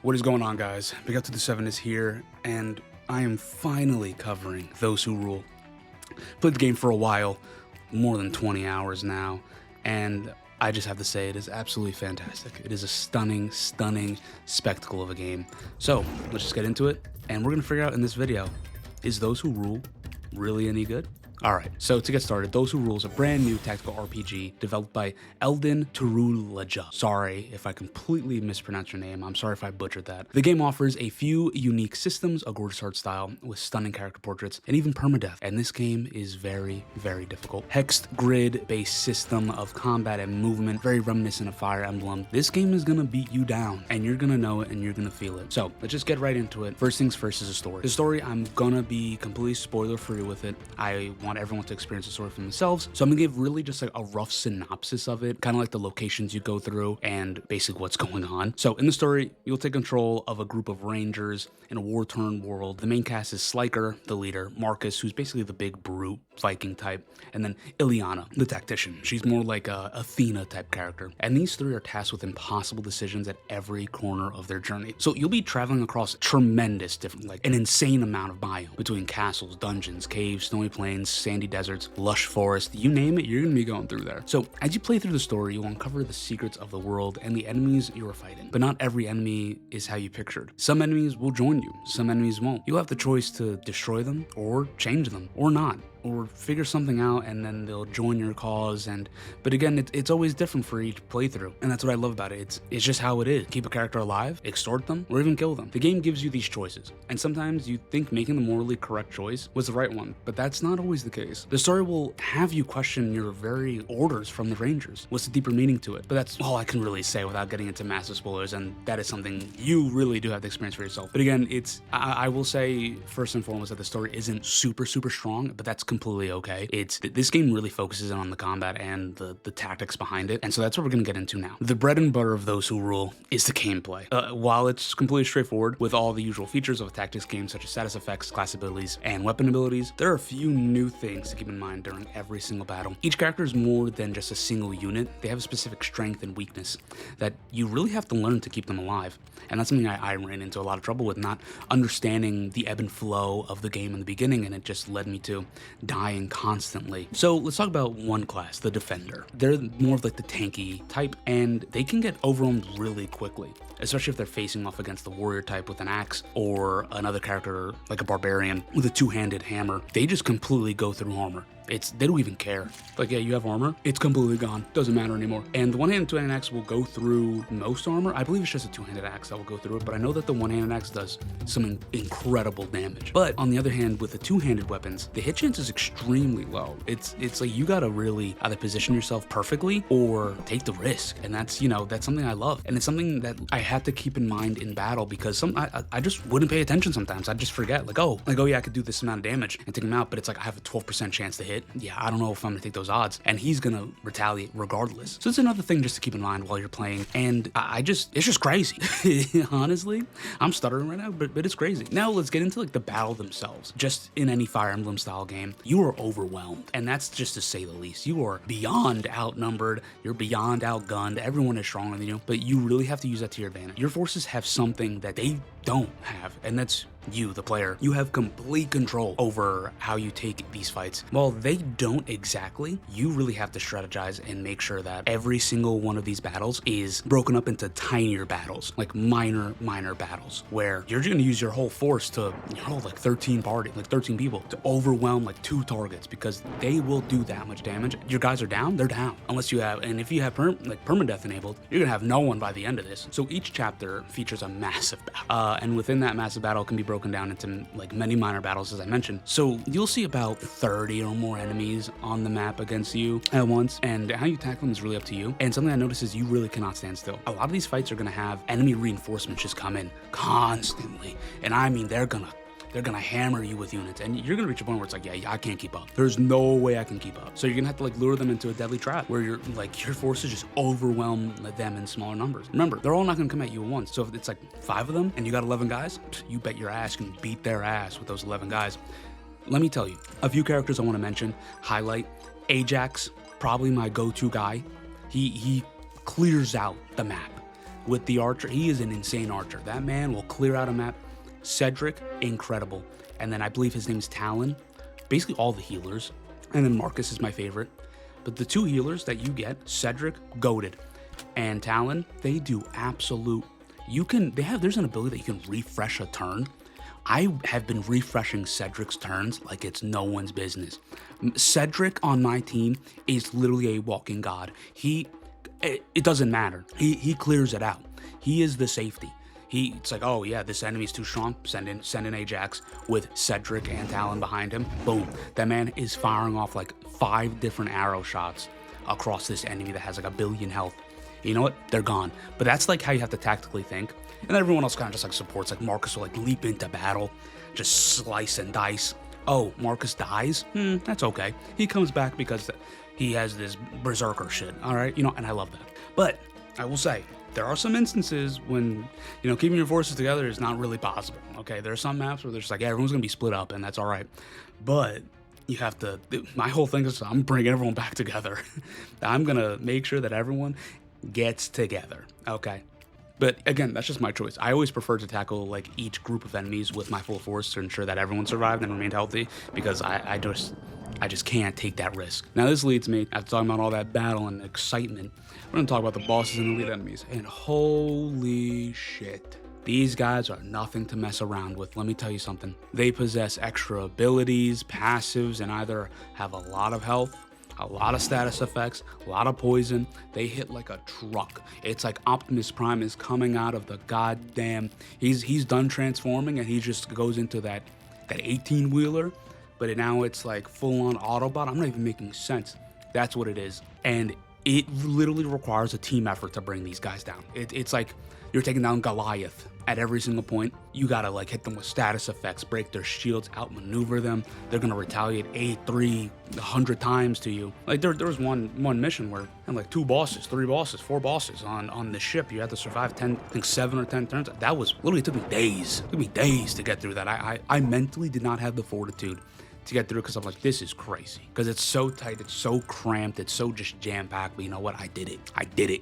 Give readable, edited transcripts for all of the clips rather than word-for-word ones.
What is going on, guys? Big Up to the 7 is here, and I am finally covering Those Who Rule. Played the game for a while, more than 20 hours now, and I just have to say it is absolutely fantastic. It is a stunning, stunning spectacle of a game. So let's just get into it, and we're gonna figure out in this video, is Those Who Rule really any good? Alright, so to get started, Those Who Rule is a brand new tactical RPG developed by Eldin Turulaja. Sorry if I completely mispronounced your name, I'm sorry if I butchered that. The game offers a few unique systems, a gorgeous art style with stunning character portraits, and even permadeath. And this game is very, very difficult. Hexed grid-based system of combat and movement, very reminiscent of Fire Emblem. This game is gonna beat you down, and you're gonna know it and you're gonna feel it. So let's just get right into it. First things first is the story. The story, I'm gonna be completely spoiler-free with it. I want everyone to experience the story for themselves, so I'm gonna give really just like a rough synopsis of it, kind of like the locations you go through and basically what's going on. So in the story, you'll take control of a group of rangers in a war-torn world. The main cast is Sliker, the leader, Marcus, who's basically the big brute Viking type, and then Ileana, the tactician. She's more like a Athena type character. And these three are tasked with impossible decisions at every corner of their journey. So you'll be traveling across tremendous different, like an insane amount of biome between castles, dungeons, caves, snowy plains, sandy deserts, lush forest, you name it, you're gonna be going through there. So as you play through the story, you'll uncover the secrets of the world and the enemies you are fighting. But not every enemy is how you pictured. Some enemies will join you, some enemies won't. You'll have the choice to destroy them or change them or not, or figure something out and then they'll join your cause. But again, it's always different for each playthrough, and that's what I love about it. It's just how it is. Keep a character alive, extort them, or even kill them. The game gives you these choices, and sometimes you think making the morally correct choice was the right one, but that's not always the case. The story will have you question your very orders from the Rangers. What's the deeper meaning to it? But that's all I can really say without getting into massive spoilers, and that is something you really do have to experience for yourself. But again, I will say first and foremost that the story isn't super strong, but that's completely okay. This game really focuses on the combat and the tactics behind it, and so that's what we're gonna get into now. The bread and butter of Those Who Rule is the gameplay. While it's completely straightforward with all the usual features of a tactics game such as status effects, class abilities, and weapon abilities, there are a few new things to keep in mind during every single battle. Each character is more than just a single unit. They have a specific strength and weakness that you really have to learn to keep them alive, and that's something I ran into a lot of trouble with, not understanding the ebb and flow of the game in the beginning, and it just led me to dying constantly. So let's talk about one class, the Defender. They're more of like the tanky type, and they can get overwhelmed really quickly, especially if they're facing off against the warrior type with an axe or another character like a barbarian with a two-handed hammer. They just completely go through armor. They don't even care. Like, yeah, you have armor, it's completely gone. Doesn't matter anymore. And the one-handed, two-handed axe will go through most armor. I believe it's just a two-handed axe that will go through it, but I know that the one-handed axe does some incredible damage. But on the other hand, with the two-handed weapons, the hit chance is extremely low. It's like you gotta really either position yourself perfectly or take the risk. And that's, that's something I love. And it's something that I have to keep in mind in battle, because I just wouldn't pay attention sometimes. I'd just forget, like, oh yeah, I could do this amount of damage and take him out, but it's like I have a 12% chance to hit. Yeah, I don't know if I'm gonna take those odds, and he's gonna retaliate regardless. So it's another thing just to keep in mind while you're playing, and it's just crazy. Honestly, I'm stuttering right now, but it's crazy. Now let's get into like the battle themselves. Just in any Fire Emblem style game, you are overwhelmed, and that's just to say the least. You are beyond outnumbered, you're beyond outgunned, everyone is stronger than you, but you really have to use that to your advantage. Your forces have something that they don't have, and that's you, the player. You have complete control over how you take these fights. While they don't exactly, you really have to strategize and make sure that every single one of these battles is broken up into tinier battles, like minor battles, where you're gonna use your whole force to, like 13 people to overwhelm like 2 targets, because they will do that much damage. Your guys are down, they're down. Unless you have, and if you have permadeath enabled, you're gonna have no one by the end of this. So each chapter features a massive battle, and within that massive battle can be broken down into like many minor battles, as I mentioned. So you'll see about 30 or more enemies on the map against you at once, and how you tackle them is really up to you. And something I noticed is you really cannot stand still. A lot of these fights are gonna have enemy reinforcements just come in constantly, and I mean they're gonna hammer you with units, and you're gonna reach a point where it's like, yeah, I can't keep up. There's no way I can keep up. So you're gonna have to like lure them into a deadly trap where your forces just overwhelm them in smaller numbers. Remember, they're all not gonna come at you at once. So if it's like 5 of them and you got 11 guys, you bet your ass can beat their ass with those 11 guys. Let me tell you, a few characters I wanna mention, highlight. Ajax, probably my go-to guy. He clears out the map. with the archer. He is an insane archer. That man will clear out a map. Cedric, incredible. And then I believe his name is Talon. Basically all the healers. And then Marcus is my favorite. But the 2 healers that you get, Cedric, goated, and Talon, they do absolute. There's an ability that you can refresh a turn. I have been refreshing Cedric's turns like it's no one's business. Cedric on my team is literally a walking god. It doesn't matter. He clears it out. He is the safety. It's like, oh yeah, this enemy's too strong. Send in Ajax with Cedric and Talon behind him. Boom. That man is firing off like 5 different arrow shots across this enemy that has like 1 billion health. You know what? They're gone. But that's like how you have to tactically think. And everyone else kind of just like supports. Like Marcus will like leap into battle, just slice and dice. Oh, Marcus dies? That's okay. He comes back because he has this berserker shit. All right, and I love that. But I will say, there are some instances when, keeping your forces together is not really possible. Okay, there are some maps where they're just like, yeah, everyone's gonna be split up, and that's all right. But you have to. My whole thing is I'm bringing everyone back together. I'm gonna make sure that everyone gets together. Okay. But again, that's just my choice. I always prefer to tackle like each group of enemies with my full force to ensure that everyone survived and remained healthy, because I just can't take that risk. Now this leads me, after talking about all that battle and excitement, we're gonna talk about the bosses and elite enemies. And holy shit, these guys are nothing to mess around with. Let me tell you something. They possess extra abilities, passives, and either have a lot of health, a lot of status effects, a lot of poison. They hit like a truck. It's like Optimus Prime is coming out of the goddamn. He's done transforming and he just goes into that 18-wheeler, but now it's like full-on Autobot. I'm not even making sense. That's what it is. And it literally requires a team effort to bring these guys down. It's like you're taking down Goliath at every single point. You gotta like hit them with status effects, break their shields, outmaneuver them. They're gonna retaliate 100 times to you. Like there was one mission where and like 2 bosses, 3 bosses, 4 bosses on the ship. You had to survive 7 or 10 turns. That was literally, it took me days. It took me days to get through that. I mentally did not have the fortitude to get through it, because I'm like, this is crazy. Because it's so tight, it's so cramped, it's so just jam-packed. But you know what? I did it.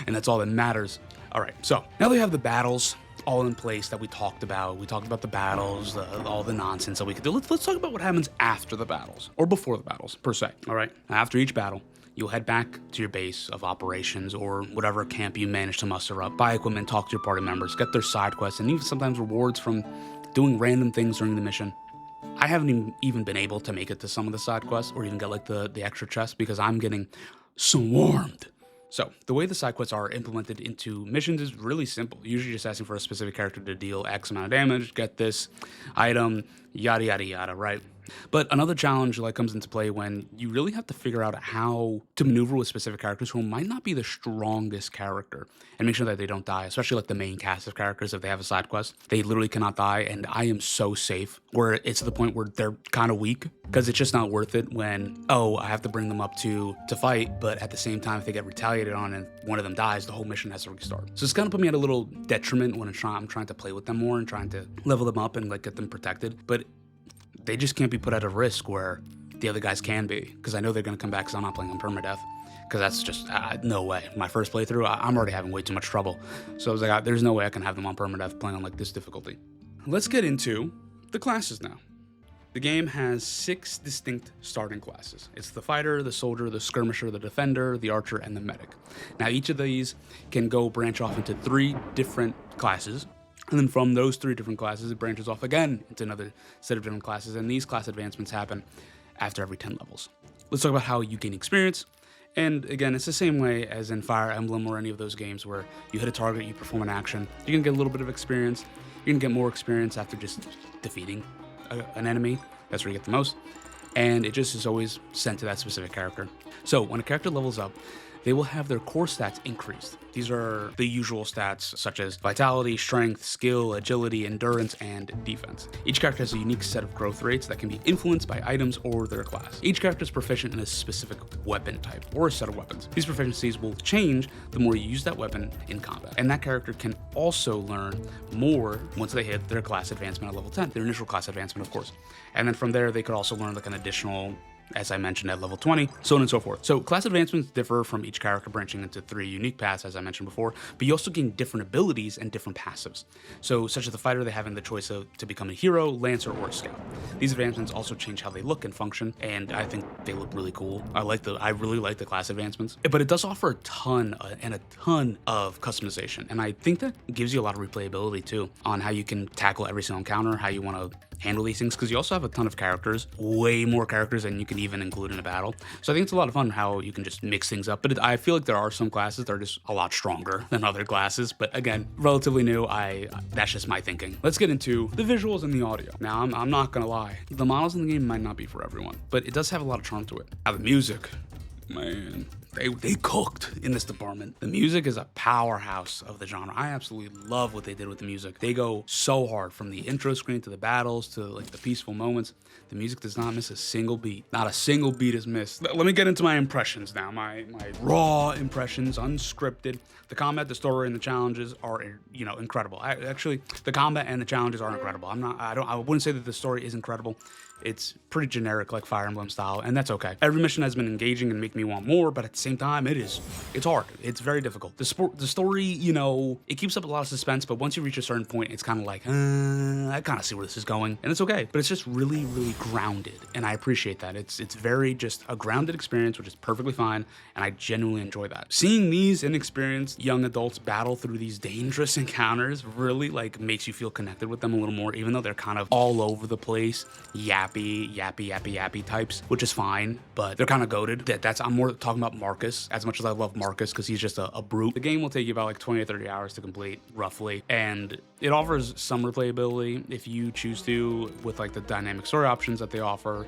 And that's all that matters. All right, so now that we have the battles all in place that we talked about the battles, all the nonsense that we could do. Let's talk about what happens after the battles, or before the battles, per se. All right, after each battle, you'll head back to your base of operations or whatever camp you manage to muster up, buy equipment, talk to your party members, get their side quests, and even sometimes rewards from doing random things during the mission. I haven't even been able to make it to some of the side quests or even get like the extra chests because I'm getting swarmed. So the way the side quests are implemented into missions is really simple. Usually just asking for a specific character to deal X amount of damage, get this item, yada, yada, yada, right? But another challenge like comes into play when you really have to figure out how to maneuver with specific characters who might not be the strongest character and make sure that they don't die, especially like the main cast of characters. If they have a side quest, they literally cannot die, and I am so safe where it's to the point where they're kind of weak, because it's just not worth it when, oh, I have to bring them up to fight, but at the same time, if they get retaliated on and one of them dies, the whole mission has to restart. So it's kind of put me at a little detriment when I'm trying to play with them more and trying to level them up and like get them protected, but they just can't be put at a risk where the other guys can be, because I know they're going to come back because I'm not playing on permadeath, because that's just no way. My first playthrough, I'm already having way too much trouble. So I was like, there's no way I can have them on permadeath playing on like this difficulty. Let's get into the classes now. The game has 6 distinct starting classes. It's the fighter, the soldier, the skirmisher, the defender, the archer, and the medic. Now each of these can go branch off into 3 different classes. And then from those 3 different classes, it branches off again into another set of different classes. And these class advancements happen after every 10 levels. Let's talk about how you gain experience. And again, it's the same way as in Fire Emblem or any of those games where you hit a target, you perform an action, you're gonna get a little bit of experience. You're gonna get more experience after just defeating an enemy. That's where you get the most. And it just is always sent to that specific character. So when a character levels up, they will have their core stats increased. These are the usual stats such as vitality, strength, skill, agility, endurance, and defense. Each character has a unique set of growth rates that can be influenced by items or their class. Each character is proficient in a specific weapon type or a set of weapons. These proficiencies will change the more you use that weapon in combat. And that character can also learn more once they hit their class advancement at level 10, their initial class advancement, of course. And then from there, they could also learn like an additional as I mentioned, at level 20, so on and so forth. So class advancements differ from each character, branching into 3 unique paths, as I mentioned before, but you also gain different abilities and different passives. So such as the fighter, they having the choice to become a hero, lancer, or a scout. These advancements also change how they look and function, and I think they look really cool. I really like the class advancements, but it does offer a ton of customization, and I think that gives you a lot of replayability too on how you can tackle every single encounter, how you want to handle these things, because you also have a ton of characters, way more characters than you can even include in a battle. So I think it's a lot of fun how you can just mix things up, but I feel like there are some classes that are just a lot stronger than other classes, but again, relatively new, that's just my thinking. Let's get into the visuals and the audio. Now, I'm not gonna lie, the models in the game might not be for everyone, but it does have a lot of charm to it. Now, the music, man, they cooked in this department. The music is a powerhouse of the genre. I absolutely love what they did with the music. They go so hard, from the intro screen to the battles to like the peaceful moments. The music does not miss a single beat. Not a single beat is missed. Let me get into my impressions now. My raw impressions, unscripted. The combat, the story, and the challenges are, you know, incredible. Actually, the combat and the challenges are incredible. I wouldn't say that the story is incredible. It's pretty generic, like Fire Emblem style, and that's okay. Every mission has been engaging and make me want more, but at the same time, it's hard. It's very difficult. The story, you know, it keeps up a lot of suspense, but once you reach a certain point, it's kind of like, I kind of see where this is going, and it's okay. But it's just really, really grounded, and I appreciate that. It's very just a grounded experience, which is perfectly fine, and I genuinely enjoy that. Seeing these inexperienced young adults battle through these dangerous encounters really like makes you feel connected with them a little more, even though they're kind of all over the place, yappy types, which is fine, but they're kind of goated. I'm more talking about Marcus, as much as I love Marcus because he's just a brute. The game will take you about like 20 or 30 hours to complete, roughly, and it offers some replayability if you choose to, with like the dynamic story options that they offer,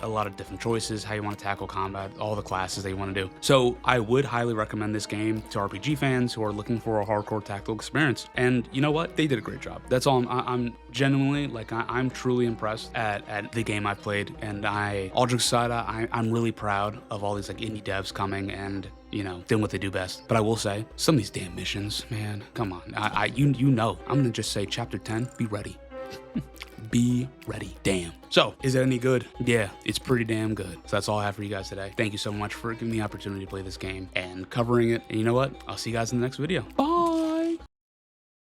a lot of different choices, how you want to tackle combat, all the classes that you want to do. So I would highly recommend this game to RPG fans who are looking for a hardcore tactical experience. And you know what? They did a great job. That's all. I'm genuinely, like, I'm truly impressed at the game I've played, and all jokes aside, I'm really proud of all these like indie devs coming and, you know, doing what they do best. But I will say, some of these damn missions, man, come on. You know, I'm gonna just say chapter 10, be ready. Be ready. Damn. So, is it any good? Yeah, it's pretty damn good. So that's all I have for you guys today. Thank you so much for giving me the opportunity to play this game and covering it. And you know what? I'll see you guys in the next video. Bye.